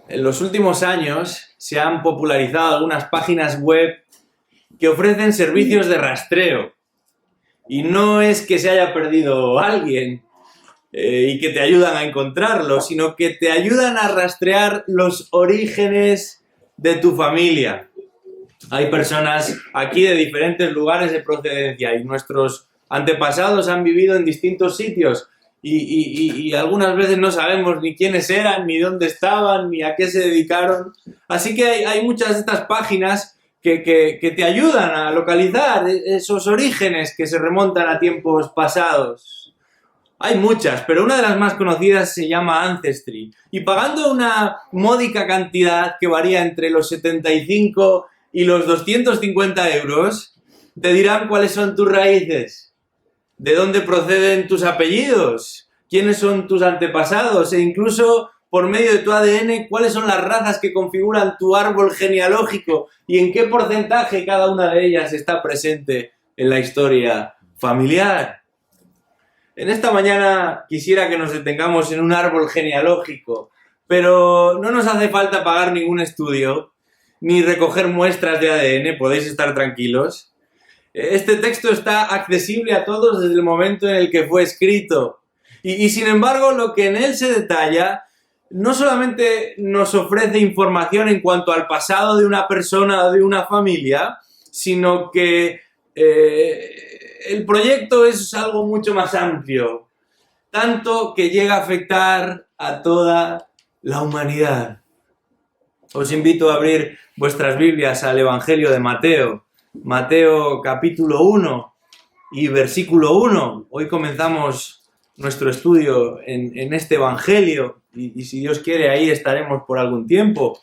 En los últimos años se han popularizado algunas páginas web que ofrecen servicios de rastreo. Y no es que se haya perdido alguien y que te ayudan a encontrarlo, sino que te ayudan a rastrear los orígenes de tu familia. Hay personas aquí de diferentes lugares de procedencia y nuestros antepasados han vivido en distintos sitios y algunas veces no sabemos ni quiénes eran, ni dónde estaban, ni a qué se dedicaron. Así que hay muchas de estas páginas que te ayudan a localizar esos orígenes que se remontan a tiempos pasados. Hay muchas, pero una de las más conocidas se llama Ancestry. Y pagando una módica cantidad que varía entre los 75 y los 250 euros, te dirán cuáles son tus raíces, de dónde proceden tus apellidos, quiénes son tus antepasados e incluso por medio de tu ADN cuáles son las razas que configuran tu árbol genealógico y en qué porcentaje cada una de ellas está presente en la historia familiar. En esta mañana quisiera que nos detengamos en un árbol genealógico, pero no nos hace falta pagar ningún estudio ni recoger muestras de ADN, podéis estar tranquilos. Este texto está accesible a todos desde el momento en el que fue escrito. Y sin embargo, lo que en él se detalla no solamente nos ofrece información en cuanto al pasado de una persona o de una familia, sino que el proyecto es algo mucho más amplio, tanto que llega a afectar a toda la humanidad. Os invito a abrir vuestras Biblias al Evangelio de Mateo. Mateo capítulo 1 y versículo 1. Hoy comenzamos nuestro estudio en este Evangelio y si Dios quiere ahí estaremos por algún tiempo.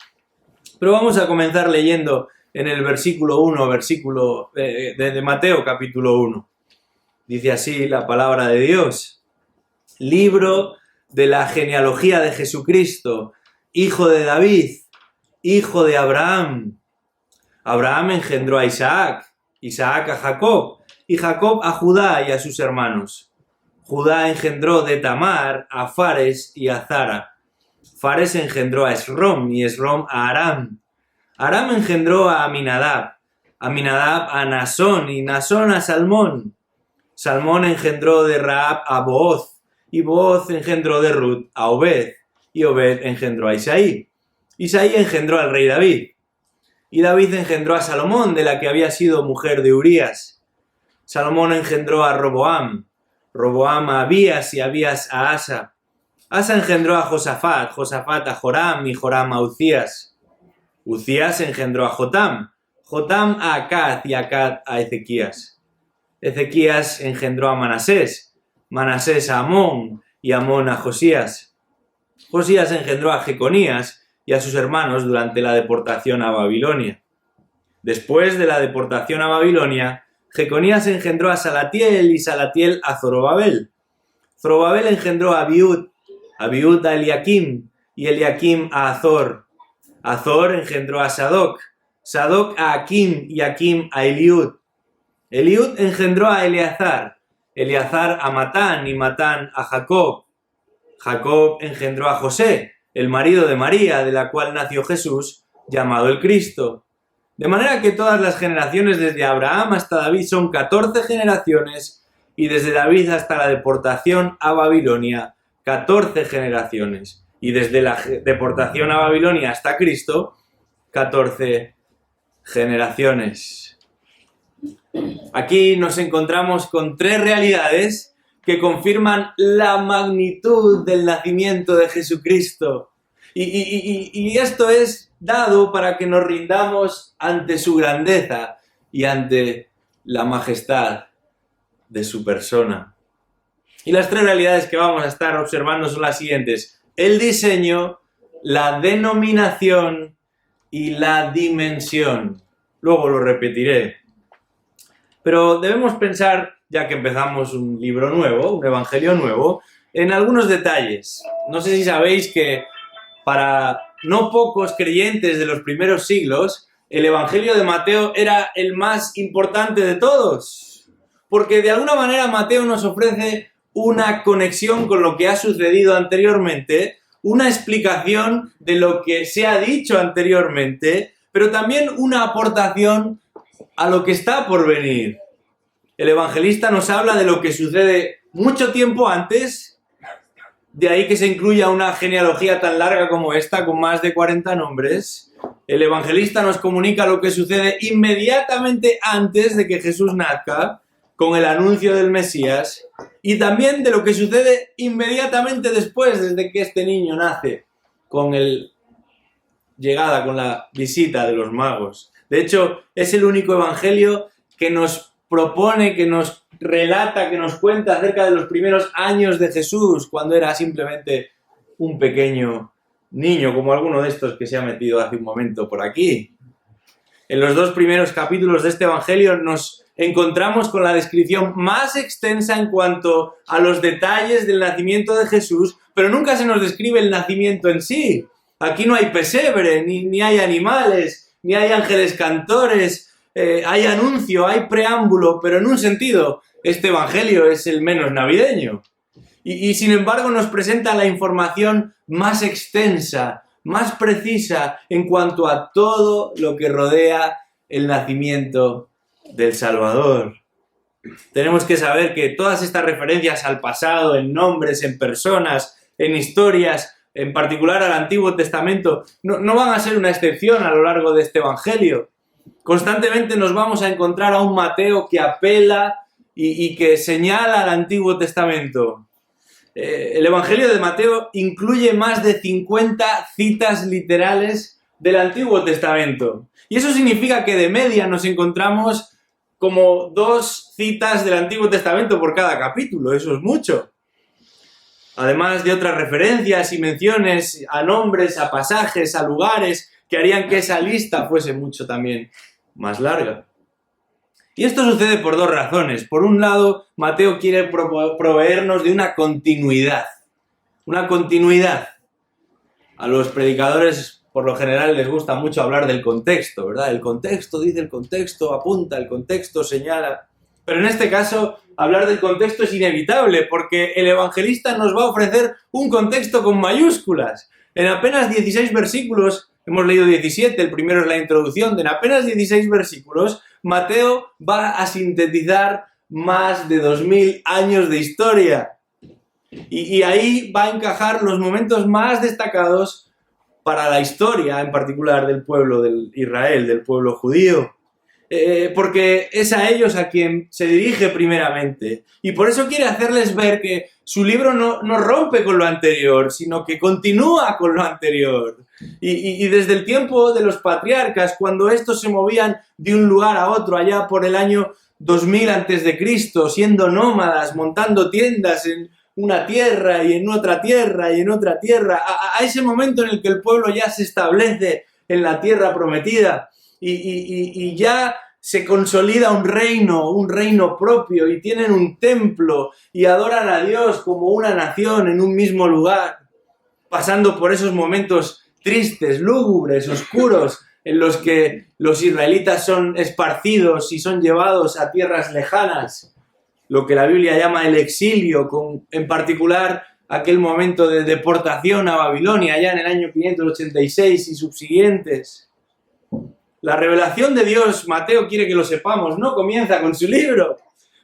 Pero vamos a comenzar leyendo en el versículo 1 de Mateo capítulo 1. Dice así la palabra de Dios. Libro de la genealogía de Jesucristo, hijo de David, hijo de Abraham. Abraham engendró a Isaac, Isaac a Jacob, y Jacob a Judá y a sus hermanos. Judá engendró de Tamar a Fares y a Zara. Fares engendró a Esrom y Esrom a Aram. Aram engendró a Aminadab, Aminadab a Nasón y Nasón a Salmón. Salmón engendró de Rahab a Booz, y Booz engendró de Ruth a Obed, y Obed engendró a Isaí. Isaí engendró al rey David. Y David engendró a Salomón, de la que había sido mujer de Urías. Salomón engendró a Roboam, Roboam a Abías y Abías a Asa. Asa engendró a Josafat, Josafat a Joram y Joram a Uzías. Uzías engendró a Jotam, Jotam a Acaz y Acaz a Ezequías. Ezequías engendró a Manasés, Manasés a Amón y Amón a Josías. Josías engendró a Jeconías y a sus hermanos durante la deportación a Babilonia. Después de la deportación a Babilonia, Jeconías engendró a Salatiel y Salatiel a Zorobabel. Zorobabel engendró a Abiud, Abiud a Eliakim y Eliakim a Azor. Azor engendró a Sadoc, Sadoc a Akim y Akim a Eliud. Eliud engendró a Eleazar, Eleazar a Matán y Matán a Jacob. Jacob engendró a José, el marido de María, de la cual nació Jesús, llamado el Cristo. De manera que todas las generaciones desde Abraham hasta David son 14 generaciones, y desde David hasta la deportación a Babilonia, 14 generaciones. Y desde la deportación a Babilonia hasta Cristo, 14 generaciones. Aquí nos encontramos con tres realidades que confirman la magnitud del nacimiento de Jesucristo. Y esto es dado para que nos rindamos ante su grandeza y ante la majestad de su persona. Y las tres realidades que vamos a estar observando son las siguientes: el diseño, la denominación y la dimensión. Luego lo repetiré. Pero debemos pensar, ya que empezamos un libro nuevo, un evangelio nuevo, en algunos detalles. No sé si sabéis que para no pocos creyentes de los primeros siglos, el evangelio de Mateo era el más importante de todos. Porque de alguna manera Mateo nos ofrece una conexión con lo que ha sucedido anteriormente, una explicación de lo que se ha dicho anteriormente, pero también una aportación a lo que está por venir. El evangelista nos habla de lo que sucede mucho tiempo antes, de ahí que se incluya una genealogía tan larga como esta, con más de 40 nombres. El evangelista nos comunica lo que sucede inmediatamente antes de que Jesús nazca, con el anuncio del Mesías, y también de lo que sucede inmediatamente después, desde que este niño nace, con la visita de los magos. De hecho, es el único evangelio que nos propone, que nos relata, que nos cuenta acerca de los primeros años de Jesús, cuando era simplemente un pequeño niño, como alguno de estos que se ha metido hace un momento por aquí. En los 2 primeros capítulos de este evangelio nos encontramos con la descripción más extensa en cuanto a los detalles del nacimiento de Jesús, pero nunca se nos describe el nacimiento en sí. Aquí no hay pesebre, ni hay animales, ni hay ángeles cantores, hay anuncio, hay preámbulo, pero en un sentido, este evangelio es el menos navideño. Y sin embargo nos presenta la información más extensa, más precisa en cuanto a todo lo que rodea el nacimiento del Salvador. Tenemos que saber que todas estas referencias al pasado, en nombres, en personas, en historias, en particular al Antiguo Testamento, no van a ser una excepción a lo largo de este evangelio. Constantemente nos vamos a encontrar a un Mateo que apela y que señala al Antiguo Testamento. El Evangelio de Mateo incluye más de 50 citas literales del Antiguo Testamento. Y eso significa que de media nos encontramos como 2 citas del Antiguo Testamento por cada capítulo. Eso es mucho. Además de otras referencias y menciones a nombres, a pasajes, a lugares, que harían que esa lista fuese mucho también más larga. Y esto sucede por 2 razones. Por un lado, Mateo quiere proveernos de una continuidad. Una continuidad. A los predicadores, por lo general, les gusta mucho hablar del contexto, ¿verdad? El contexto dice el contexto, apunta, el contexto señala. Pero en este caso, hablar del contexto es inevitable, porque el evangelista nos va a ofrecer un contexto con mayúsculas. En apenas 16 versículos, hemos leído 17, el primero es la introducción, en apenas 16 versículos, Mateo va a sintetizar más de 2000 años de historia. Y ahí va a encajar los momentos más destacados para la historia, en particular del pueblo de Israel, del pueblo judío. Porque es a ellos a quien se dirige primeramente. Y por eso quiere hacerles ver que su libro no rompe con lo anterior, sino que continúa con lo anterior. Y desde el tiempo de los patriarcas, cuando estos se movían de un lugar a otro, allá por el año 2000 a.C., siendo nómadas, montando tiendas en una tierra y en otra tierra y en otra tierra, a ese momento en el que el pueblo ya se establece en la tierra prometida y ya se consolida un reino propio, y tienen un templo y adoran a Dios como una nación en un mismo lugar, pasando por esos momentos tristes, lúgubres, oscuros, en los que los israelitas son esparcidos y son llevados a tierras lejanas, lo que la Biblia llama el exilio, en particular aquel momento de deportación a Babilonia, ya en el año 586 y subsiguientes. La revelación de Dios, Mateo quiere que lo sepamos, no comienza con su libro.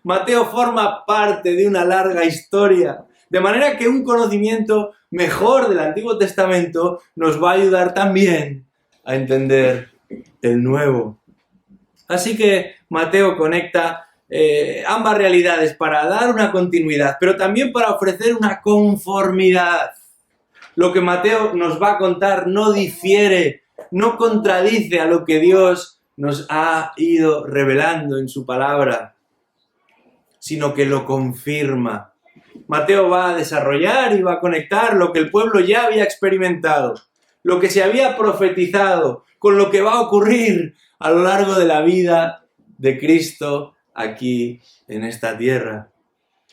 Mateo forma parte de una larga historia, de manera que un conocimiento mejor del Antiguo Testamento nos va a ayudar también a entender el Nuevo. Así que Mateo conecta ambas realidades para dar una continuidad, pero también para ofrecer una conformidad. Lo que Mateo nos va a contar no difiere, no contradice a lo que Dios nos ha ido revelando en su palabra, sino que lo confirma. Mateo va a desarrollar y va a conectar lo que el pueblo ya había experimentado, lo que se había profetizado, con lo que va a ocurrir a lo largo de la vida de Cristo aquí en esta tierra.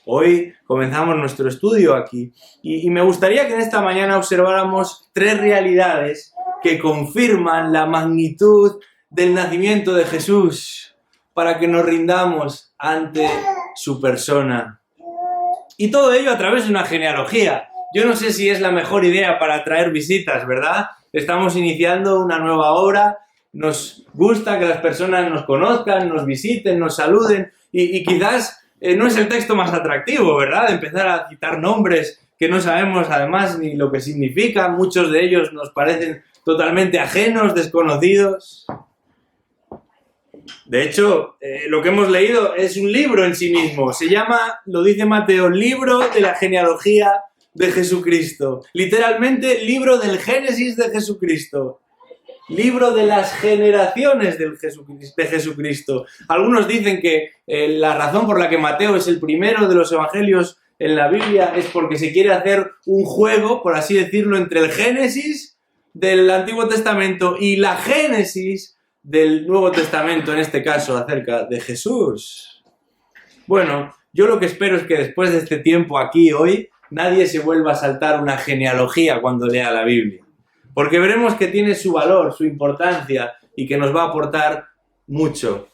Hoy comenzamos nuestro estudio aquí y me gustaría que en esta mañana observáramos 3 realidades que confirman la magnitud del nacimiento de Jesús, para que nos rindamos ante su persona. Y todo ello a través de una genealogía. yo no sé si es la mejor idea para atraer visitas, ¿verdad? Estamos iniciando una nueva obra, nos gusta que las personas nos conozcan, nos visiten, nos saluden y quizás no es el texto más atractivo, ¿verdad? Empezar a citar nombres que no sabemos además ni lo que significan, muchos de ellos nos parecen totalmente ajenos, desconocidos. De hecho, lo que hemos leído es un libro en sí mismo. Se llama, lo dice Mateo, libro de la genealogía de Jesucristo. Literalmente, libro del Génesis de Jesucristo. Libro de las generaciones de Jesucristo. Algunos dicen que la razón por la que Mateo es el primero de los evangelios en la Biblia es porque se quiere hacer un juego, por así decirlo, entre el Génesis del Antiguo Testamento y la Génesis del Nuevo Testamento, en este caso, acerca de Jesús. Bueno, yo lo que espero es que después de este tiempo aquí hoy, nadie se vuelva a saltar una genealogía cuando lea la Biblia. Porque veremos que tiene su valor, su importancia y que nos va a aportar mucho.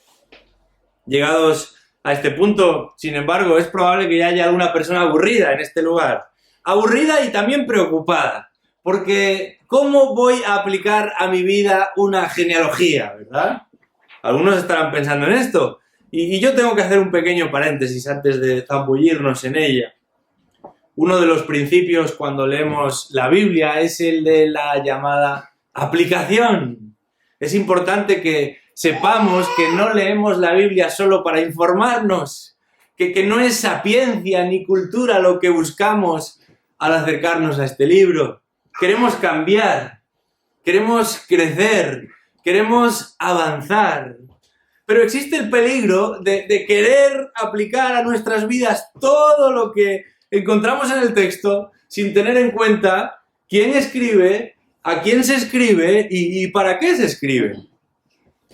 Llegados a este punto, sin embargo, es probable que ya haya alguna persona aburrida en este lugar. Aburrida y también preocupada. Porque, ¿cómo voy a aplicar a mi vida una genealogía, verdad? Algunos estarán pensando en esto. Y yo tengo que hacer un pequeño paréntesis antes de zambullirnos en ella. Uno de los principios cuando leemos la Biblia es el de la llamada aplicación. Es importante que sepamos que no leemos la Biblia solo para informarnos, que no es sapiencia ni cultura lo que buscamos al acercarnos a este libro. Queremos cambiar, queremos crecer, queremos avanzar. Pero existe el peligro de querer aplicar a nuestras vidas todo lo que encontramos en el texto sin tener en cuenta quién escribe, a quién se escribe y para qué se escribe.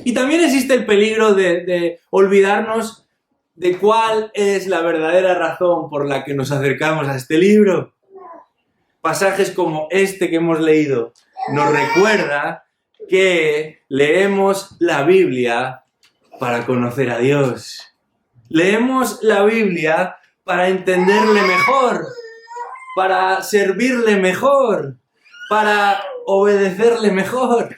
Y también existe el peligro de olvidarnos de cuál es la verdadera razón por la que nos acercamos a este libro. Pasajes como este que hemos leído nos recuerda que leemos la Biblia para conocer a Dios. Leemos la Biblia para entenderle mejor, para servirle mejor, para obedecerle mejor.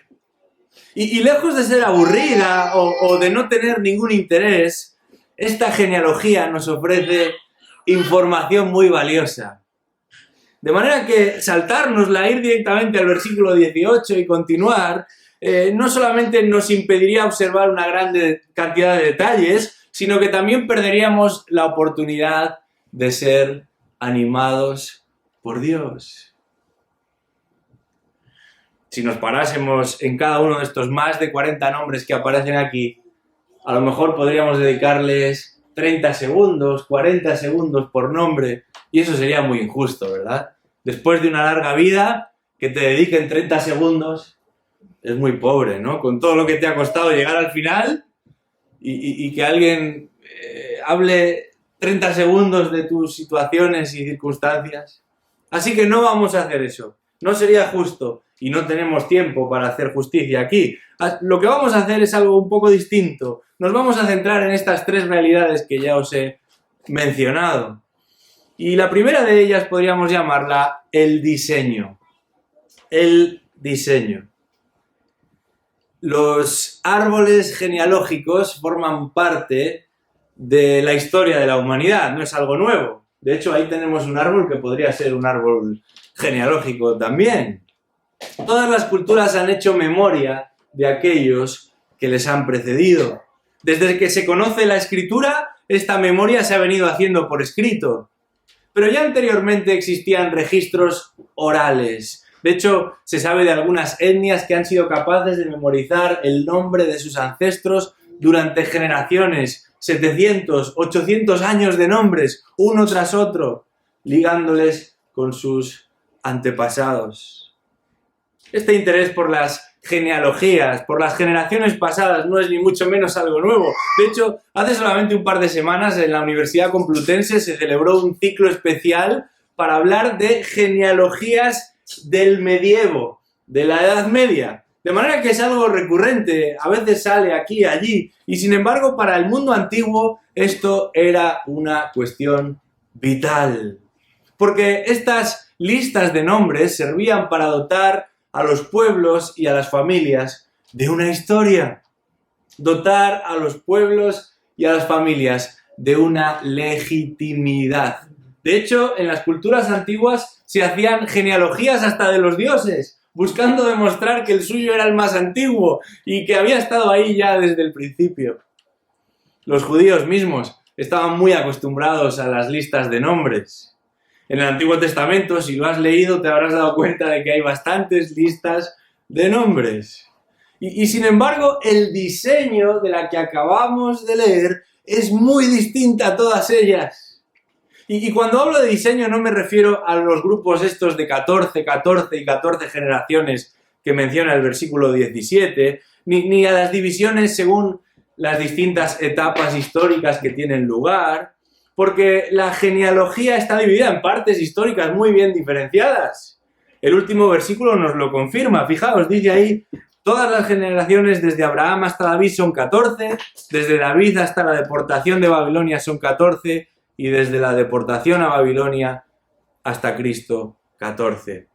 Y lejos de ser aburrida o de no tener ningún interés, esta genealogía nos ofrece información muy valiosa. De manera que saltárnosla, ir directamente al versículo 18 y continuar, no solamente nos impediría observar una gran cantidad de detalles, sino que también perderíamos la oportunidad de ser animados por Dios. Si nos parásemos en cada uno de estos más de 40 nombres que aparecen aquí, a lo mejor podríamos dedicarles 30 segundos, 40 segundos por nombre, y eso sería muy injusto, ¿verdad? Después de una larga vida, que te dediquen 30 segundos, es muy pobre, ¿no? Con todo lo que te ha costado llegar al final y que alguien hable 30 segundos de tus situaciones y circunstancias. Así que no vamos a hacer eso. No sería justo y no tenemos tiempo para hacer justicia aquí. Lo que vamos a hacer es algo un poco distinto. Nos vamos a centrar en estas tres realidades que ya os he mencionado. Y la primera de ellas podríamos llamarla el diseño. El diseño. Los árboles genealógicos forman parte de la historia de la humanidad, no es algo nuevo. De hecho, ahí tenemos un árbol que podría ser un árbol genealógico también. Todas las culturas han hecho memoria de aquellos que les han precedido. Desde que se conoce la escritura, esta memoria se ha venido haciendo por escrito. Pero ya anteriormente existían registros orales. De hecho, se sabe de algunas etnias que han sido capaces de memorizar el nombre de sus ancestros durante generaciones. 700, 800 años de nombres, uno tras otro, ligándoles con sus antepasados. Este interés por las genealogías, por las generaciones pasadas, no es ni mucho menos algo nuevo. De hecho, hace solamente un par de semanas en la Universidad Complutense se celebró un ciclo especial para hablar de genealogías del medievo, de la Edad Media. De manera que es algo recurrente, a veces sale aquí y allí, y sin embargo para el mundo antiguo esto era una cuestión vital. Porque estas listas de nombres servían para dotar a los pueblos y a las familias de una historia. Dotar a los pueblos y a las familias de una legitimidad. De hecho, en las culturas antiguas se hacían genealogías hasta de los dioses, buscando demostrar que el suyo era el más antiguo y que había estado ahí ya desde el principio. Los judíos mismos estaban muy acostumbrados a las listas de nombres. En el Antiguo Testamento, si lo has leído, te habrás dado cuenta de que hay bastantes listas de nombres. Y sin embargo, el diseño de la que acabamos de leer es muy distinta a todas ellas. Y cuando hablo de diseño no me refiero a los grupos estos de 14, 14 y 14 generaciones que menciona el versículo 17, ni a las divisiones según las distintas etapas históricas que tienen lugar, porque la genealogía está dividida en partes históricas muy bien diferenciadas. El último versículo nos lo confirma. Fijaos, dice ahí: todas las generaciones desde Abraham hasta David son 14, desde David hasta la deportación de Babilonia son 14, y desde la deportación a Babilonia hasta Cristo, 14.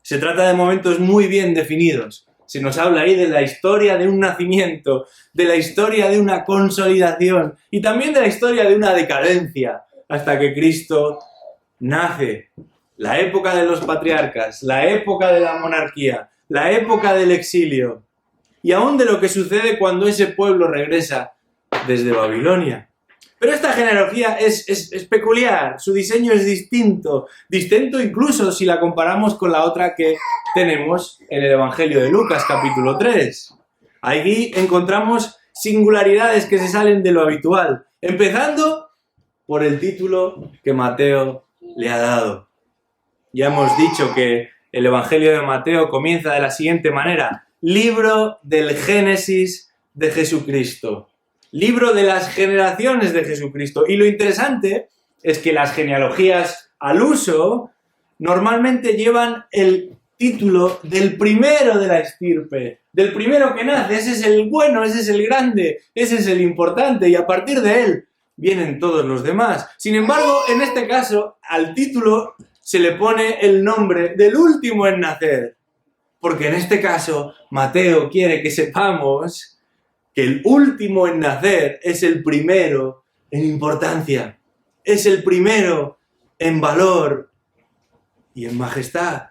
Se trata de momentos muy bien definidos. Se nos habla ahí de la historia de un nacimiento, de la historia de una consolidación y también de la historia de una decadencia hasta que Cristo nace. La época de los patriarcas, la época de la monarquía, la época del exilio y aún de lo que sucede cuando ese pueblo regresa desde Babilonia. Pero esta genealogía es peculiar, su diseño es distinto incluso si la comparamos con la otra que tenemos en el Evangelio de Lucas, capítulo 3. Allí encontramos singularidades que se salen de lo habitual, empezando por el título que Mateo le ha dado. Ya hemos dicho que el Evangelio de Mateo comienza de la siguiente manera: libro del Génesis de Jesucristo. Libro de las generaciones de Jesucristo. Y lo interesante es que las genealogías al uso normalmente llevan el título del primero de la estirpe, del primero que nace. Ese es el bueno, ese es el grande, ese es el importante, y a partir de él vienen todos los demás. Sin embargo, en este caso, al título se le pone el nombre del último en nacer, porque en este caso Mateo quiere que sepamos que el último en nacer es el primero en importancia, es el primero en valor y en majestad.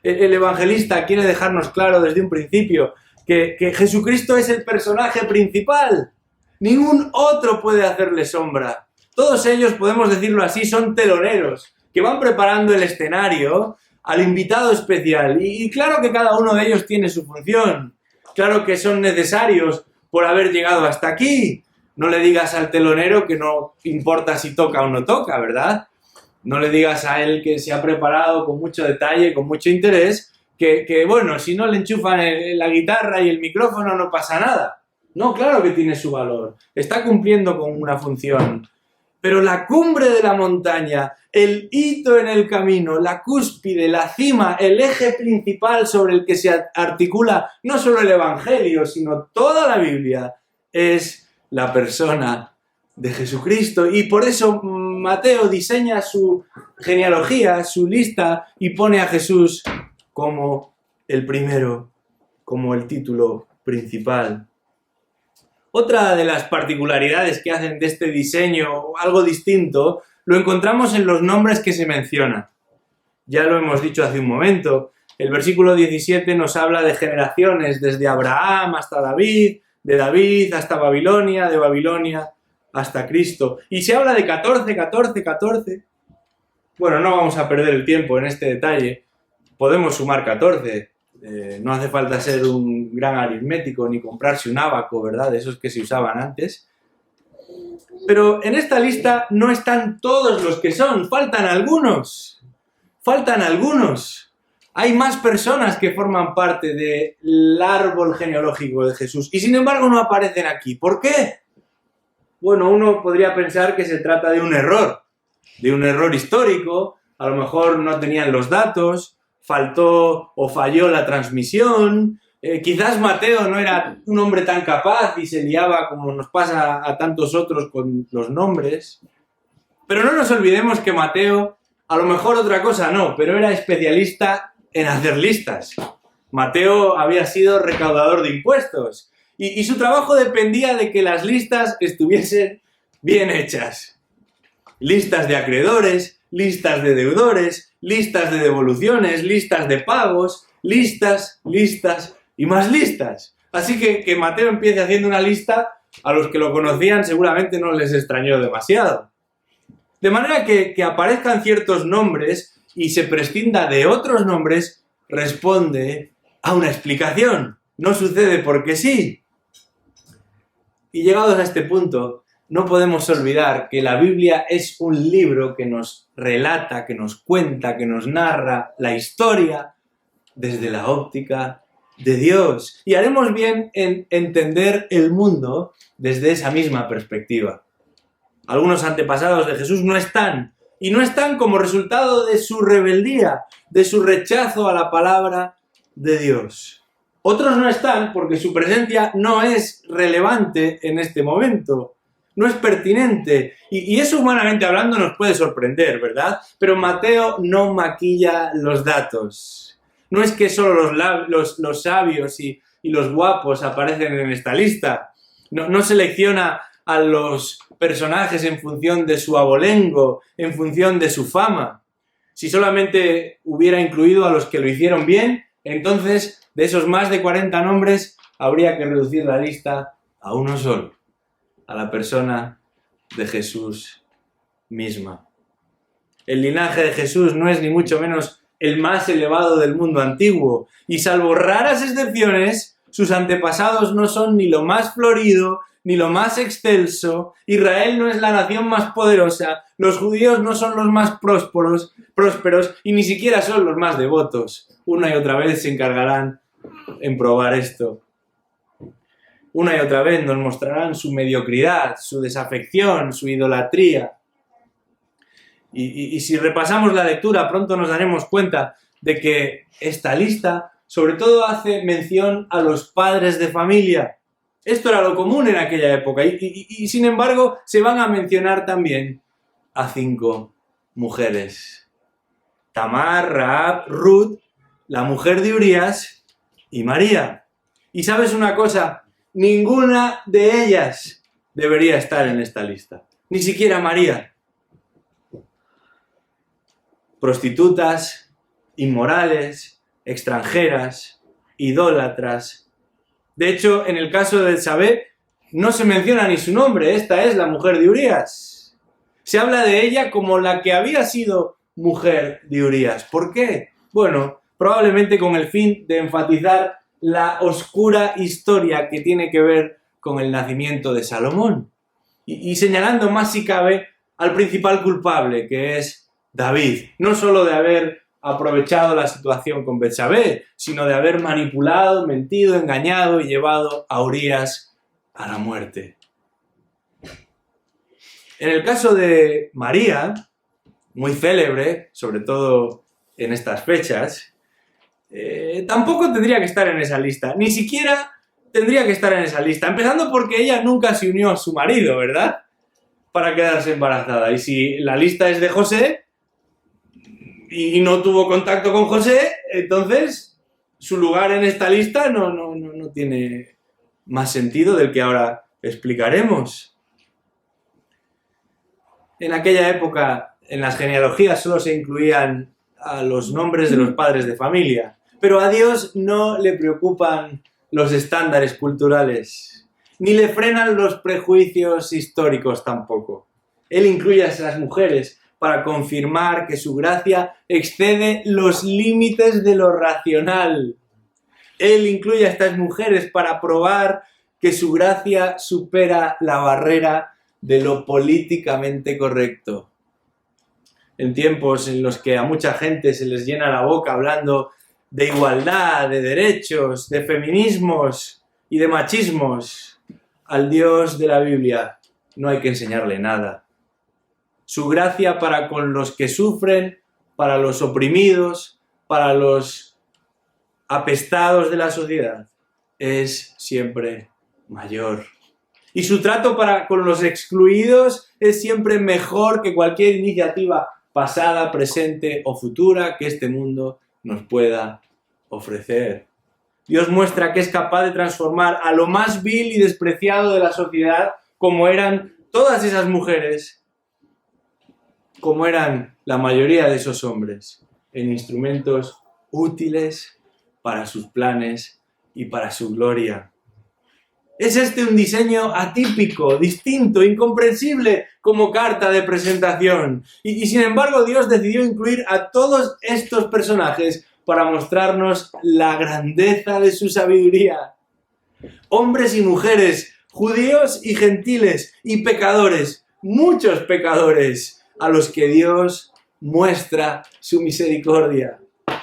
El evangelista quiere dejarnos claro desde un principio que Jesucristo es el personaje principal. Ningún otro puede hacerle sombra. Todos ellos, podemos decirlo así, son teloneros que van preparando el escenario al invitado especial. Y claro que cada uno de ellos tiene su función. Claro que son necesarios por haber llegado hasta aquí. No le digas al telonero que no importa si toca o no toca, ¿verdad? No le digas a él que se ha preparado con mucho detalle, con mucho interés, que bueno, si no le enchufan la guitarra y el micrófono no pasa nada. No, claro que tiene su valor. Está cumpliendo con una función. Pero la cumbre de la montaña, el hito en el camino, la cúspide, la cima, el eje principal sobre el que se articula no solo el Evangelio, sino toda la Biblia, es la persona de Jesucristo. Y por eso Mateo diseña su genealogía, su lista, y pone a Jesús como el primero, como el título principal. Otra de las particularidades que hacen de este diseño algo distinto lo encontramos en los nombres que se mencionan. Ya lo hemos dicho hace un momento. El versículo 17 nos habla de generaciones desde Abraham hasta David, de David hasta Babilonia, de Babilonia hasta Cristo. Y se habla de 14, 14, 14. Bueno, no vamos a perder el tiempo en este detalle. Podemos sumar 14. No hace falta ser un gran aritmético ni comprarse un ábaco, ¿verdad? De esos que se usaban antes. Pero en esta lista no están todos los que son, faltan algunos. Faltan algunos. Hay más personas que forman parte del árbol genealógico de Jesús y sin embargo no aparecen aquí. ¿Por qué? Bueno, uno podría pensar que se trata de un error histórico. A lo mejor no tenían los datos, faltó o falló la transmisión, quizás Mateo no era un hombre tan capaz y se liaba como nos pasa a tantos otros con los nombres. Pero no nos olvidemos que Mateo A lo mejor otra cosa no, pero era especialista en hacer listas. Mateo había sido recaudador de impuestos y su trabajo dependía de que las listas estuviesen bien hechas. Listas de acreedores, listas de deudores, listas de devoluciones, listas de pagos, listas y más listas. Así que Mateo empiece haciendo una lista, a los que lo conocían seguramente no les extrañó demasiado. De manera que aparezcan ciertos nombres y se prescinda de otros nombres responde a una explicación. No sucede porque sí. Y llegados a este punto, no podemos olvidar que la Biblia es un libro que nos relata, que nos cuenta, que nos narra la historia desde la óptica de Dios. Y haremos bien en entender el mundo desde esa misma perspectiva. Algunos antepasados de Jesús no están, y no están como resultado de su rebeldía, de su rechazo a la palabra de Dios. Otros no están porque su presencia no es relevante en este momento, no es pertinente, y eso humanamente hablando nos puede sorprender, ¿verdad? Pero Mateo no maquilla los datos. No es que solo los sabios y los guapos aparecen en esta lista. No selecciona a los personajes en función de su abolengo, en función de su fama. Si solamente hubiera incluido a los que lo hicieron bien, entonces de esos más de 40 nombres habría que reducir la lista a uno solo, a la persona de Jesús misma. El linaje de Jesús no es ni mucho menos el más elevado del mundo antiguo, y salvo raras excepciones, sus antepasados no son ni lo más florido, ni lo más excelso. Israel no es la nación más poderosa, los judíos no son los más prósperos y ni siquiera son los más devotos. Una y otra vez se encargarán en probar esto. Una y otra vez nos mostrarán su mediocridad, su desafección, su idolatría. Y si repasamos la lectura, pronto nos daremos cuenta de que esta lista sobre todo hace mención a los padres de familia. Esto era lo común en aquella época y sin embargo se van a mencionar también a 5 mujeres. Tamar, Rahab, Ruth, la mujer de Urías y María. Y ¿sabes una cosa? Ninguna de ellas debería estar en esta lista. Ni siquiera María. Prostitutas, inmorales, extranjeras, idólatras. De hecho, en el caso de Betsabé no se menciona ni su nombre. Esta es la mujer de Urías. Se habla de ella como la que había sido mujer de Urías. ¿Por qué? Bueno, probablemente con el fin de enfatizar la oscura historia que tiene que ver con el nacimiento de Salomón. Y señalando más si cabe al principal culpable, que es David. No solo de haber aprovechado la situación con Betsabé, sino de haber manipulado, mentido, engañado y llevado a Urías a la muerte. En el caso de María, muy célebre, sobre todo en estas fechas, tampoco tendría que estar en esa lista, ni siquiera tendría que estar en esa lista, empezando porque ella nunca se unió a su marido, ¿verdad?, para quedarse embarazada. Y si la lista es de José y no tuvo contacto con José, entonces su lugar en esta lista no tiene más sentido del que ahora explicaremos. En aquella época, en las genealogías solo se incluían a los nombres de los padres de familia, pero a Dios no le preocupan los estándares culturales, ni le frenan los prejuicios históricos tampoco. Él incluye a esas mujeres para confirmar que su gracia excede los límites de lo racional. Él incluye a estas mujeres para probar que su gracia supera la barrera de lo políticamente correcto. En tiempos en los que a mucha gente se les llena la boca hablando de igualdad, de derechos, de feminismos y de machismos, al Dios de la Biblia no hay que enseñarle nada. Su gracia para con los que sufren, para los oprimidos, para los apestados de la sociedad, es siempre mayor. Y su trato para con los excluidos es siempre mejor que cualquier iniciativa pasada, presente o futura, que este mundo nos pueda ofrecer. Dios muestra que es capaz de transformar a lo más vil y despreciado de la sociedad, como eran todas esas mujeres, como eran la mayoría de esos hombres, en instrumentos útiles para sus planes y para su gloria. Es este un diseño atípico, distinto, incomprensible como carta de presentación. Y sin embargo Dios decidió incluir a todos estos personajes para mostrarnos la grandeza de su sabiduría. Hombres y mujeres, judíos y gentiles, y pecadores, muchos pecadores, a los que Dios muestra su misericordia.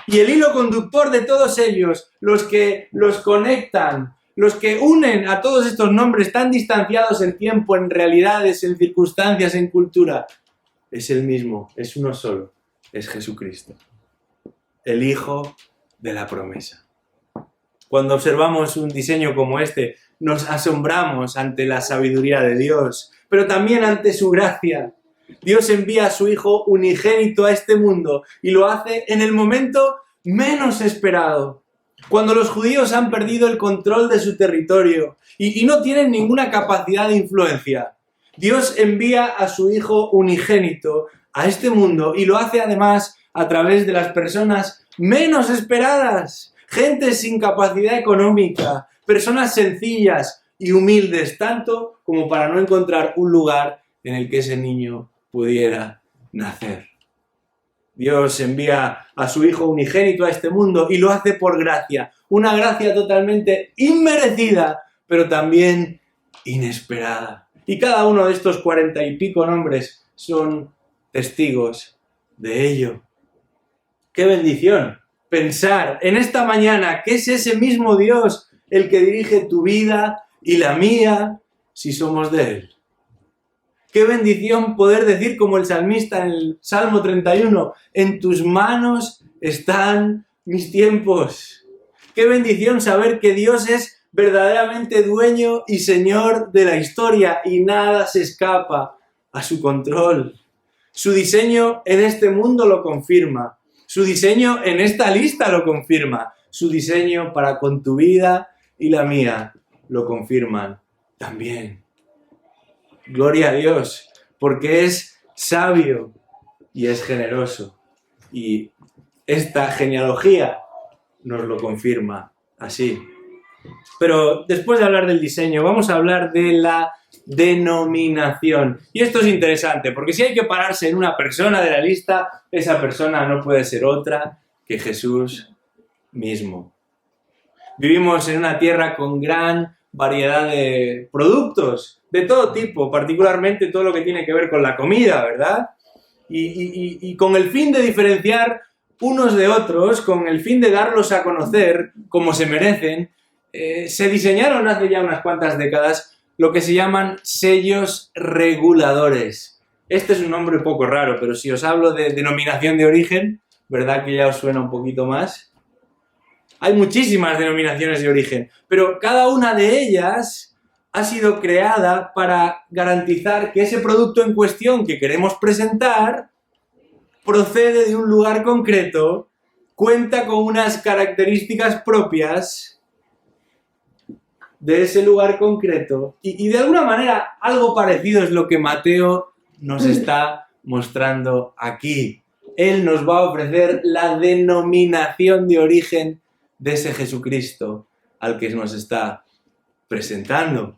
Y el hilo conductor de todos ellos, los que los conectan, los que unen a todos estos nombres tan distanciados en tiempo, en realidades, en circunstancias, en cultura, es el mismo, es uno solo, es Jesucristo, el Hijo de la promesa. Cuando observamos un diseño como este, nos asombramos ante la sabiduría de Dios, pero también ante su gracia. Dios envía a su Hijo unigénito a este mundo y lo hace en el momento menos esperado. Cuando los judíos han perdido el control de su territorio y no tienen ninguna capacidad de influencia, Dios envía a su Hijo unigénito a este mundo y lo hace además a través de las personas menos esperadas, gente sin capacidad económica, personas sencillas y humildes, tanto como para no encontrar un lugar en el que ese niño pudiera nacer. Dios envía a su Hijo unigénito a este mundo y lo hace por gracia, una gracia totalmente inmerecida, pero también inesperada. Y cada uno de estos 40 y pico nombres son testigos de ello. ¡Qué bendición! Pensar en esta mañana que es ese mismo Dios el que dirige tu vida y la mía si somos de Él. Qué bendición poder decir como el salmista en el Salmo 31, en tus manos están mis tiempos. Qué bendición saber que Dios es verdaderamente dueño y señor de la historia y nada se escapa a su control. Su diseño en este mundo lo confirma. Su diseño en esta lista lo confirma. Su diseño para con tu vida y la mía lo confirman también. Gloria a Dios, porque es sabio y es generoso. Y esta genealogía nos lo confirma así. Pero después de hablar del diseño, vamos a hablar de la denominación. Y esto es interesante, porque si hay que pararse en una persona de la lista, esa persona no puede ser otra que Jesús mismo. Vivimos en una tierra con gran variedad de productos de todo tipo, particularmente todo lo que tiene que ver con la comida, ¿verdad? Y con el fin de diferenciar unos de otros, con el fin de darlos a conocer como se merecen, se diseñaron hace ya unas cuantas décadas lo que se llaman sellos reguladores. Este es un nombre un poco raro, pero si os hablo de denominación de origen, ¿verdad que ya os suena un poquito más? Hay muchísimas denominaciones de origen, pero cada una de ellas ha sido creada para garantizar que ese producto en cuestión que queremos presentar procede de un lugar concreto, cuenta con unas características propias de ese lugar concreto y de alguna manera algo parecido es lo que Mateo nos está mostrando aquí. Él nos va a ofrecer la denominación de origen de ese Jesucristo al que nos está presentando.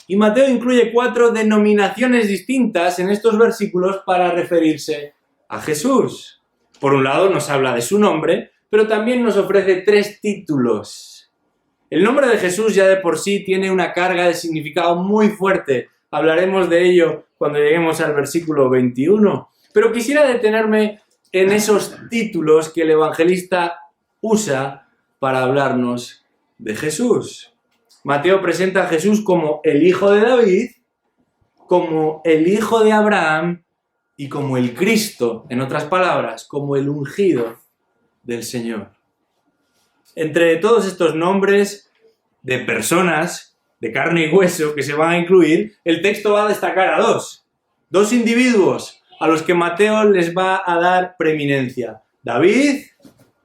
Y Mateo incluye 4 denominaciones distintas en estos versículos para referirse a Jesús. Por un lado nos habla de su nombre, pero también nos ofrece 3 títulos. El nombre de Jesús ya de por sí tiene una carga de significado muy fuerte. Hablaremos de ello cuando lleguemos al versículo 21. Pero quisiera detenerme en esos títulos que el evangelista usa para hablarnos de Jesús. Mateo presenta a Jesús como el Hijo de David, como el Hijo de Abraham y como el Cristo, en otras palabras, como el ungido del Señor. Entre todos estos nombres de personas de carne y hueso que se van a incluir, el texto va a destacar a 2 individuos, a los que Mateo les va a dar preeminencia. David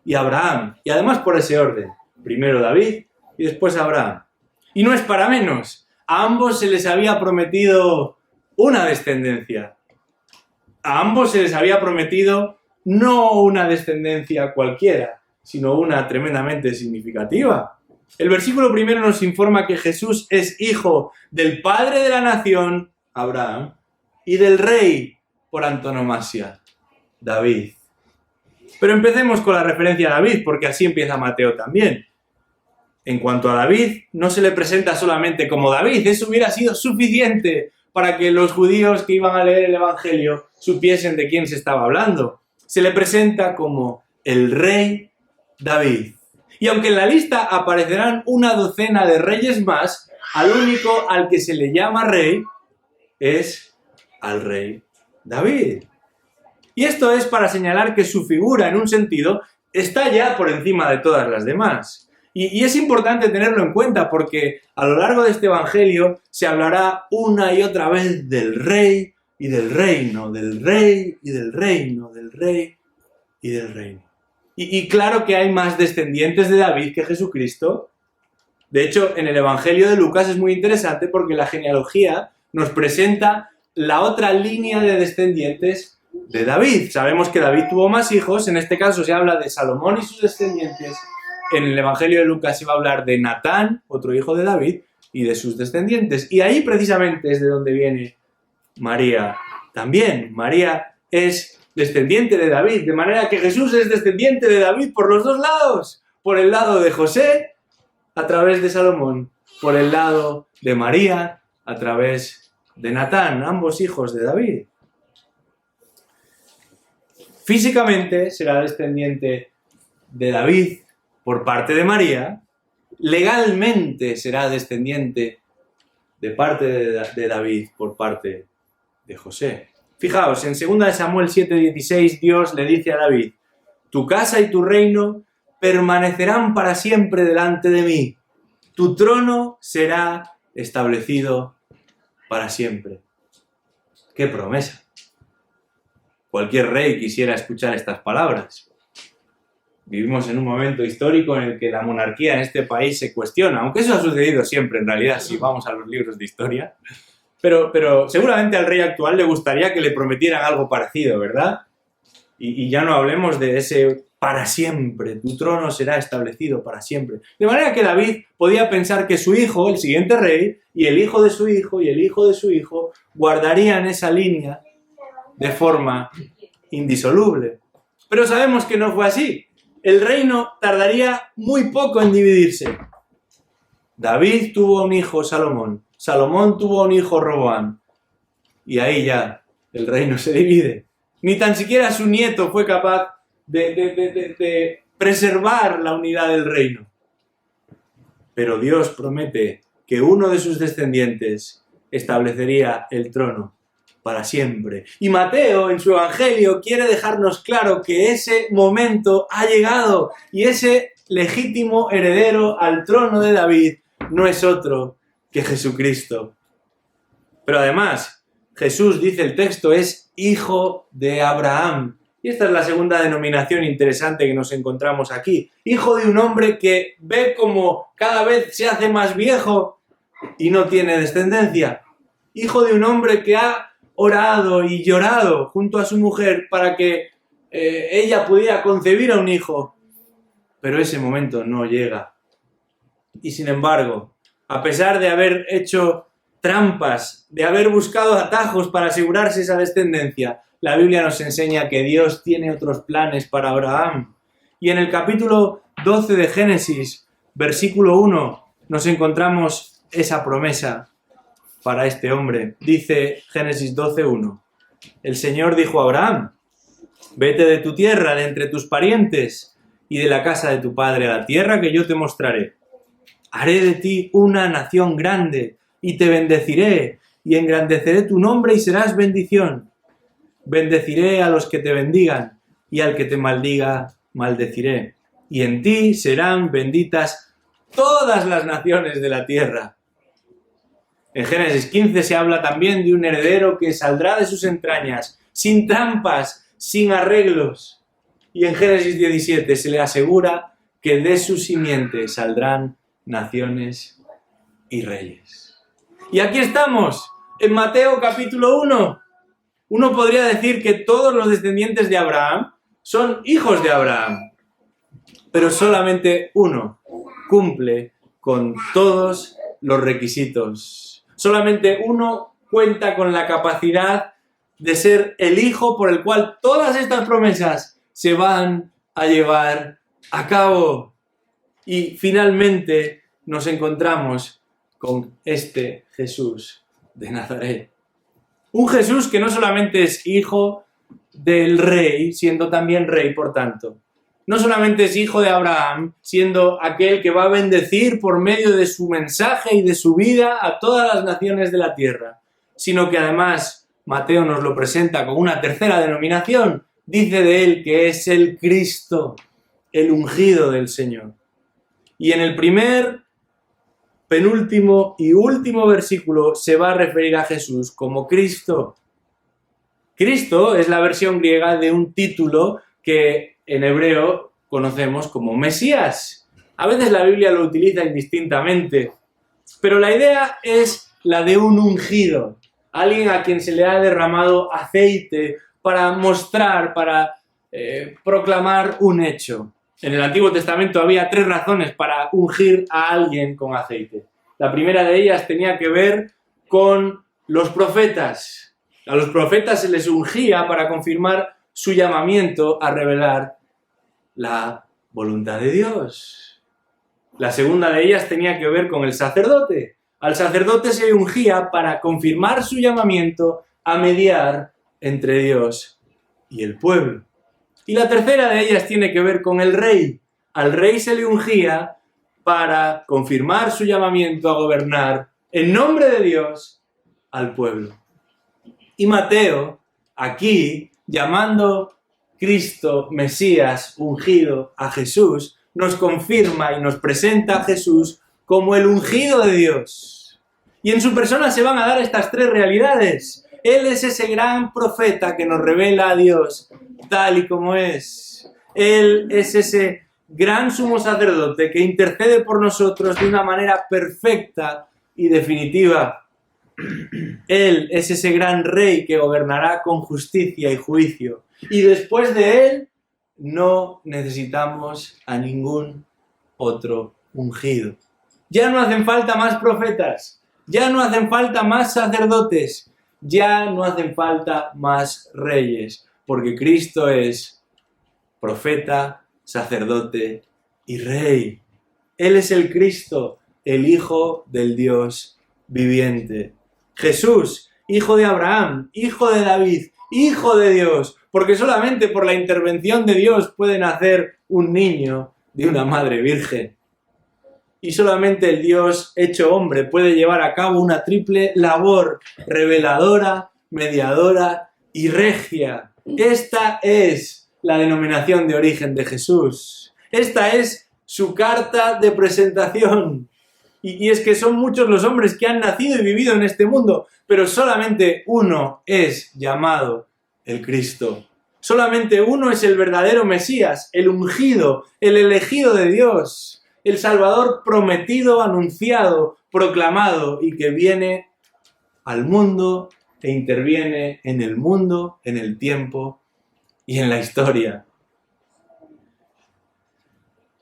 y Abraham. Y además por ese orden. Primero David y después Abraham. Y no es para menos. A ambos se les había prometido una descendencia. A ambos se les había prometido no una descendencia cualquiera, sino una tremendamente significativa. El versículo primero nos informa que Jesús es hijo del padre de la nación, Abraham, y del rey por antonomasia, David. Pero empecemos con la referencia a David, porque así empieza Mateo también. En cuanto a David, no se le presenta solamente como David, eso hubiera sido suficiente para que los judíos que iban a leer el Evangelio supiesen de quién se estaba hablando. Se le presenta como el rey David. Y aunque en la lista aparecerán una docena de reyes más, al único al que se le llama rey es al rey David. Y esto es para señalar que su figura, en un sentido, está ya por encima de todas las demás. Y es importante tenerlo en cuenta porque a lo largo de este Evangelio se hablará una y otra vez del rey y del reino, del rey y del reino, del rey y del reino. Y claro que hay más descendientes de David que Jesucristo. De hecho, en el Evangelio de Lucas es muy interesante porque la genealogía nos presenta la otra línea de descendientes de David. Sabemos que David tuvo más hijos, en este caso se habla de Salomón y sus descendientes. En el Evangelio de Lucas se va a hablar de Natán, otro hijo de David, y de sus descendientes. Y ahí precisamente es de donde viene María también. María es descendiente de David, de manera que Jesús es descendiente de David por los dos lados. Por el lado de José, a través de Salomón. Por el lado de María, a través de Natán, ambos hijos de David. Físicamente será descendiente de David por parte de María, legalmente será descendiente de parte de David por parte de José. Fijaos, en 2 Samuel 7:16 Dios le dice a David: tu casa y tu reino permanecerán para siempre delante de mí. Tu trono será establecido para siempre. ¡Qué promesa! Cualquier rey quisiera escuchar estas palabras. Vivimos en un momento histórico en el que la monarquía en este país se cuestiona, aunque eso ha sucedido siempre en realidad, si vamos a los libros de historia. Pero seguramente al rey actual le gustaría que le prometieran algo parecido, ¿verdad? Y ya no hablemos de ese para siempre, tu trono será establecido para siempre. De manera que David podía pensar que su hijo, el siguiente rey, y el hijo de su hijo, y el hijo de su hijo, guardarían esa línea de forma indisoluble. Pero sabemos que no fue así. El reino tardaría muy poco en dividirse. David tuvo un hijo, Salomón. Salomón tuvo un hijo, Roboam. Y ahí ya el reino se divide. Ni tan siquiera su nieto fue capaz de preservar la unidad del reino. Pero Dios promete que uno de sus descendientes establecería el trono para siempre. Y Mateo, en su Evangelio, quiere dejarnos claro que ese momento ha llegado y ese legítimo heredero al trono de David no es otro que Jesucristo. Pero además, Jesús, dice el texto, es hijo de Abraham. Y esta es la segunda denominación interesante que nos encontramos aquí. Hijo de un hombre que ve como cada vez se hace más viejo y no tiene descendencia. Hijo de un hombre que ha orado y llorado junto a su mujer para que ella pudiera concebir a un hijo. Pero ese momento no llega. Y sin embargo, a pesar de haber hecho trampas, de haber buscado atajos para asegurarse esa descendencia, la Biblia nos enseña que Dios tiene otros planes para Abraham. Y en el capítulo 12 de Génesis, versículo 1, nos encontramos esa promesa para este hombre. Dice Génesis 12:1. El Señor dijo a Abraham: vete de tu tierra, de entre tus parientes y de la casa de tu padre a la tierra que yo te mostraré. Haré de ti una nación grande y te bendeciré y engrandeceré tu nombre y serás bendición. Bendeciré a los que te bendigan y al que te maldiga maldeciré. Y en ti serán benditas todas las naciones de la tierra. En Génesis 15 se habla también de un heredero que saldrá de sus entrañas, sin trampas, sin arreglos. Y en Génesis 17 se le asegura que de su simiente saldrán naciones y reyes. Y aquí estamos, en Mateo capítulo 1. Uno podría decir que todos los descendientes de Abraham son hijos de Abraham, pero solamente uno cumple con todos los requisitos. Solamente uno cuenta con la capacidad de ser el hijo por el cual todas estas promesas se van a llevar a cabo. Y finalmente nos encontramos con este Jesús de Nazaret. Un Jesús que no solamente es hijo del rey, siendo también rey, por tanto. No solamente es hijo de Abraham, siendo aquel que va a bendecir por medio de su mensaje y de su vida a todas las naciones de la tierra, sino que además Mateo nos lo presenta con una tercera denominación. Dice de él que es el Cristo, el ungido del Señor. Y en el penúltimo y último versículo se va a referir a Jesús como Cristo. Cristo es la versión griega de un título que en hebreo conocemos como Mesías. A veces la Biblia lo utiliza indistintamente, pero la idea es la de un ungido, alguien a quien se le ha derramado aceite para mostrar, para proclamar un hecho. En el Antiguo Testamento había 3 razones para ungir a alguien con aceite. La primera de ellas tenía que ver con los profetas. A los profetas se les ungía para confirmar su llamamiento a revelar la voluntad de Dios. La segunda de ellas tenía que ver con el sacerdote. Al sacerdote se le ungía para confirmar su llamamiento a mediar entre Dios y el pueblo. Y la tercera de ellas tiene que ver con el rey. Al rey se le ungía para confirmar su llamamiento a gobernar en nombre de Dios al pueblo. Y Mateo, aquí, llamando Cristo, Mesías, ungido a Jesús, nos confirma y nos presenta a Jesús como el ungido de Dios. Y en su persona se van a dar estas 3 realidades. Él es ese gran profeta que nos revela a Dios tal y como es. Él es ese gran sumo sacerdote que intercede por nosotros de una manera perfecta y definitiva. Él es ese gran rey que gobernará con justicia y juicio. Y después de él no necesitamos a ningún otro ungido. Ya no hacen falta más profetas, ya no hacen falta más sacerdotes, ya no hacen falta más reyes, porque Cristo es profeta, sacerdote y rey. Él es el Cristo, el Hijo del Dios viviente. Jesús, hijo de Abraham, hijo de David, hijo de Dios, porque solamente por la intervención de Dios puede nacer un niño de una madre virgen. Y solamente el Dios hecho hombre puede llevar a cabo una triple labor reveladora, mediadora y regia. Esta es la denominación de origen de Jesús. Esta es su carta de presentación. Y es que son muchos los hombres que han nacido y vivido en este mundo, pero solamente uno es llamado el Cristo. Solamente uno es el verdadero Mesías, el ungido, el elegido de Dios, el Salvador prometido, anunciado, proclamado y que viene al mundo e interviene en el mundo, en el tiempo y en la historia.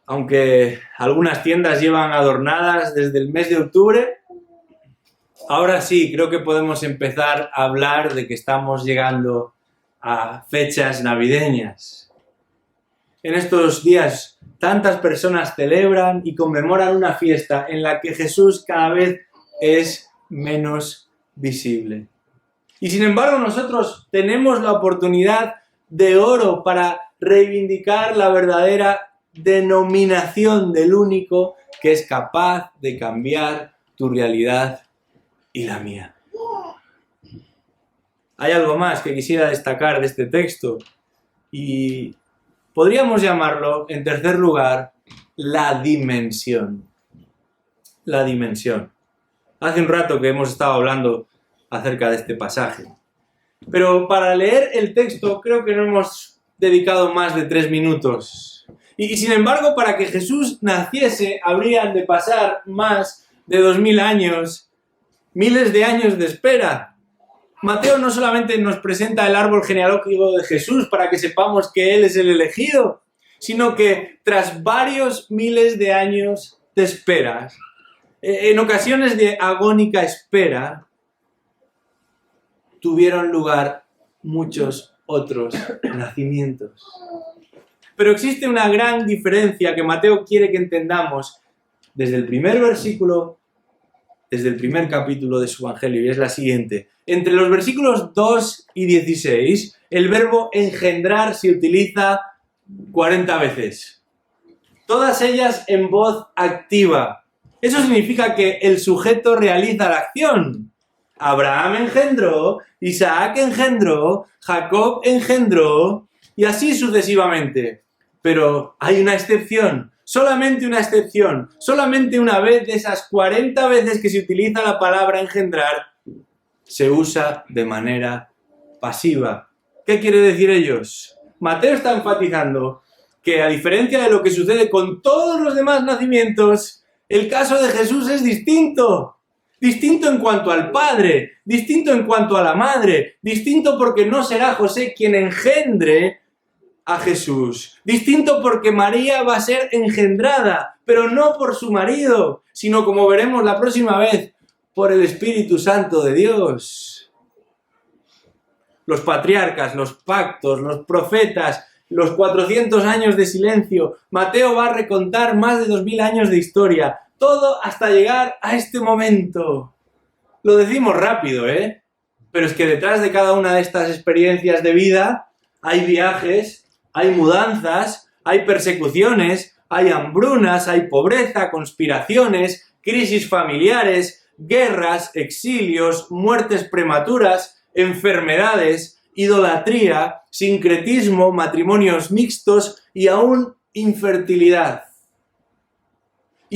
Aunque algunas tiendas llevan adornadas desde el mes de octubre, ahora sí, creo que podemos empezar a hablar de que estamos llegando a fechas navideñas. En estos días, tantas personas celebran y conmemoran una fiesta en la que Jesús cada vez es menos visible. Y sin embargo, nosotros tenemos la oportunidad de oro para reivindicar la verdadera denominación del único que es capaz de cambiar tu realidad y la mía. Hay algo más que quisiera destacar de este texto y podríamos llamarlo, en tercer lugar, la dimensión. La dimensión. Hace un rato que hemos estado hablando acerca de este pasaje. Pero para leer el texto creo que no hemos dedicado más de 3 minutos. Y sin embargo, para que Jesús naciese, habrían de pasar más de 2000 años, miles de años de espera. Mateo no solamente nos presenta el árbol genealógico de Jesús para que sepamos que Él es el elegido, sino que tras varios miles de años de espera, en ocasiones de agónica espera, tuvieron lugar muchos otros nacimientos. Pero existe una gran diferencia que Mateo quiere que entendamos desde el primer versículo, desde el primer capítulo de su Evangelio, y es la siguiente. Entre los versículos 2 y 16, el verbo engendrar se utiliza 40 veces. Todas ellas en voz activa. Eso significa que el sujeto realiza la acción. Abraham engendró, Isaac engendró, Jacob engendró, y así sucesivamente. Pero hay una excepción, solamente una excepción, solamente una vez de esas 40 veces que se utiliza la palabra engendrar, se usa de manera pasiva. ¿Qué quiere decir ellos? Mateo está enfatizando que a diferencia de lo que sucede con todos los demás nacimientos, el caso de Jesús es distinto. Distinto en cuanto al padre, distinto en cuanto a la madre, distinto porque no será José quien engendre a Jesús. Distinto porque María va a ser engendrada, pero no por su marido, sino, como veremos la próxima vez, por el Espíritu Santo de Dios. Los patriarcas, los pactos, los profetas, los 400 años de silencio. Mateo va a recontar más de 2000 años de historia. Todo hasta llegar a este momento. Lo decimos rápido, pero es que detrás de cada una de estas experiencias de vida hay viajes, hay mudanzas, hay persecuciones, hay hambrunas, hay pobreza, conspiraciones, crisis familiares, guerras, exilios, muertes prematuras, enfermedades, idolatría, sincretismo, matrimonios mixtos y aún infertilidad.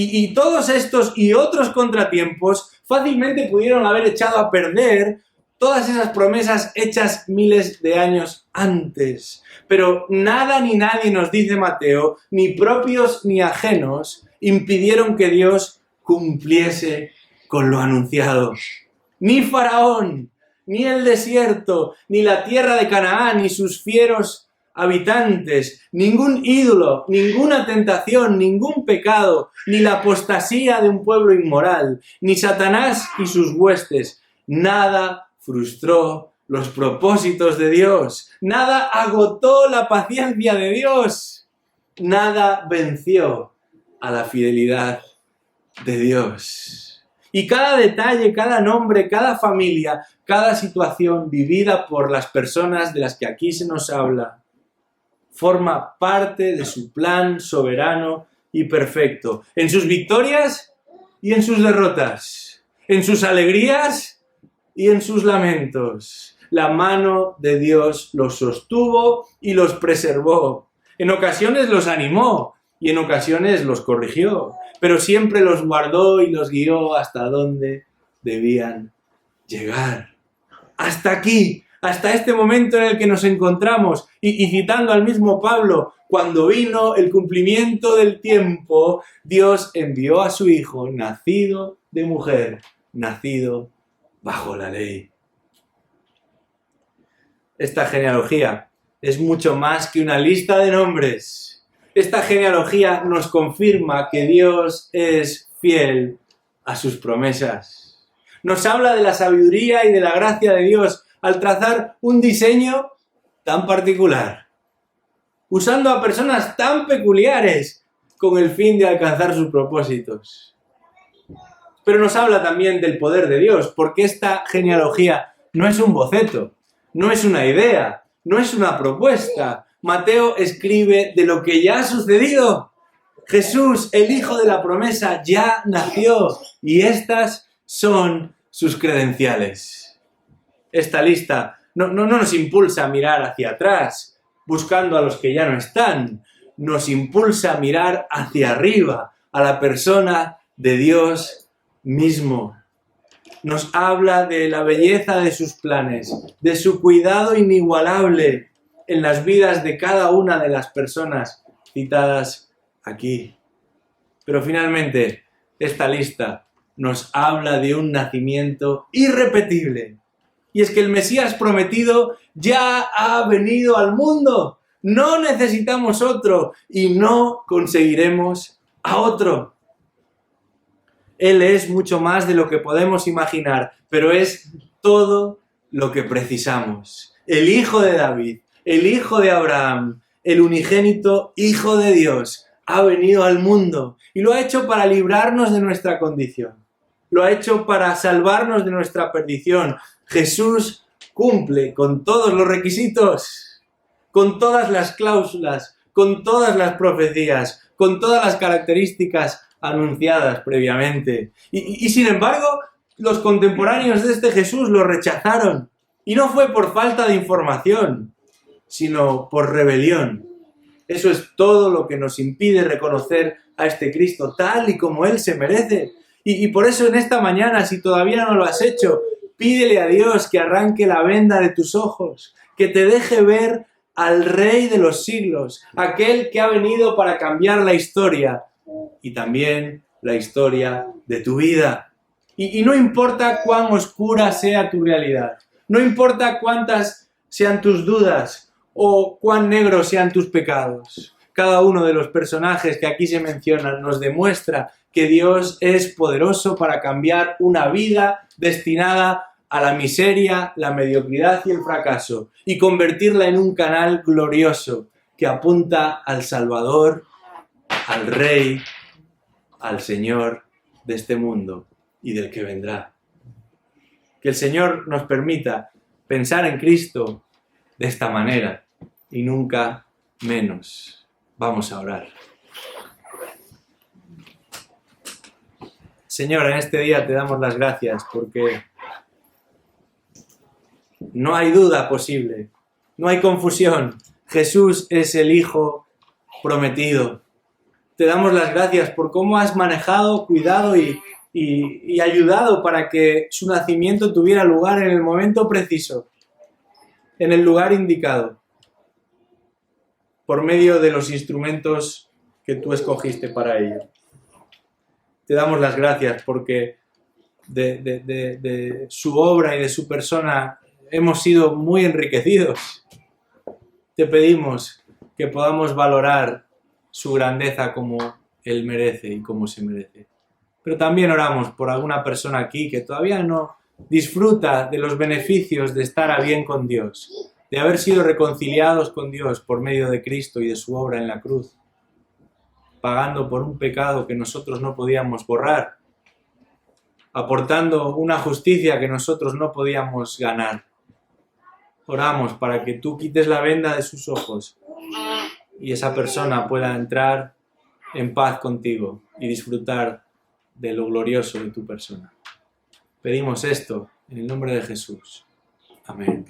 Y todos estos y otros contratiempos fácilmente pudieron haber echado a perder todas esas promesas hechas miles de años antes. Pero nada ni nadie, nos dice Mateo, ni propios ni ajenos, impidieron que Dios cumpliese con lo anunciado. Ni Faraón, ni el desierto, ni la tierra de Canaán, ni sus fieros habitantes, ningún ídolo, ninguna tentación, ningún pecado, ni la apostasía de un pueblo inmoral, ni Satanás y sus huestes, nada frustró los propósitos de Dios, nada agotó la paciencia de Dios, nada venció a la fidelidad de Dios. Y cada detalle, cada nombre, cada familia, cada situación vivida por las personas de las que aquí se nos habla, forma parte de su plan soberano y perfecto, en sus victorias y en sus derrotas, en sus alegrías y en sus lamentos. La mano de Dios los sostuvo y los preservó. En ocasiones los animó y en ocasiones los corrigió, pero siempre los guardó y los guió hasta donde debían llegar. Hasta aquí, hasta este momento en el que nos encontramos, y citando al mismo Pablo, cuando vino el cumplimiento del tiempo, Dios envió a su Hijo, nacido de mujer, nacido bajo la ley. Esta genealogía es mucho más que una lista de nombres. Esta genealogía nos confirma que Dios es fiel a sus promesas. Nos habla de la sabiduría y de la gracia de Dios al trazar un diseño tan particular, usando a personas tan peculiares con el fin de alcanzar sus propósitos. Pero nos habla también del poder de Dios, porque esta genealogía no es un boceto, no es una idea, no es una propuesta. Mateo escribe de lo que ya ha sucedido. Jesús, el Hijo de la promesa, ya nació y estas son sus credenciales. Esta lista no nos impulsa a mirar hacia atrás, buscando a los que ya no están. Nos impulsa a mirar hacia arriba, a la persona de Dios mismo. nos habla de la belleza de sus planes, de su cuidado inigualable en las vidas de cada una de las personas citadas aquí. Pero finalmente, esta lista nos habla de un nacimiento irrepetible. Y es que el Mesías prometido ya ha venido al mundo. No necesitamos otro y no conseguiremos a otro. Él es mucho más de lo que podemos imaginar, pero es todo lo que precisamos. El Hijo de David, el Hijo de Abraham, el unigénito Hijo de Dios, ha venido al mundo y lo ha hecho para librarnos de nuestra condición. Lo ha hecho para salvarnos de nuestra perdición. Jesús cumple con todos los requisitos, con todas las cláusulas, con todas las profecías, con todas las características anunciadas previamente. Y sin embargo, los contemporáneos de este Jesús lo rechazaron. Y no fue por falta de información, sino por rebelión. Eso es todo lo que nos impide reconocer a este Cristo tal y como Él se merece. Y por eso en esta mañana, si todavía no lo has hecho, pídele a Dios que arranque la venda de tus ojos, que te deje ver al Rey de los siglos, aquel que ha venido para cambiar la historia y también la historia de tu vida. Y no importa cuán oscura sea tu realidad, no importa cuántas sean tus dudas o cuán negros sean tus pecados. Cada uno de los personajes que aquí se mencionan nos demuestra que Dios es poderoso para cambiar una vida destinada a la miseria, la mediocridad y el fracaso y convertirla en un canal glorioso que apunta al Salvador, al Rey, al Señor de este mundo y del que vendrá. Que el Señor nos permita pensar en Cristo de esta manera y nunca menos. Vamos a orar. Señor, en este día te damos las gracias porque no hay duda posible, no hay confusión. Jesús es el Hijo prometido. Te damos las gracias por cómo has manejado, cuidado y ayudado para que su nacimiento tuviera lugar en el momento preciso, en el lugar indicado, por medio de los instrumentos que tú escogiste para ello. Te damos las gracias porque de su obra y de su persona hemos sido muy enriquecidos. Te pedimos que podamos valorar su grandeza como Él merece y como se merece. Pero también oramos por alguna persona aquí que todavía no disfruta de los beneficios de estar a bien con Dios, de haber sido reconciliados con Dios por medio de Cristo y de su obra en la cruz, pagando por un pecado que nosotros no podíamos borrar, aportando una justicia que nosotros no podíamos ganar. Oramos para que tú quites la venda de sus ojos y esa persona pueda entrar en paz contigo y disfrutar de lo glorioso de tu persona. Pedimos esto en el nombre de Jesús. Amén.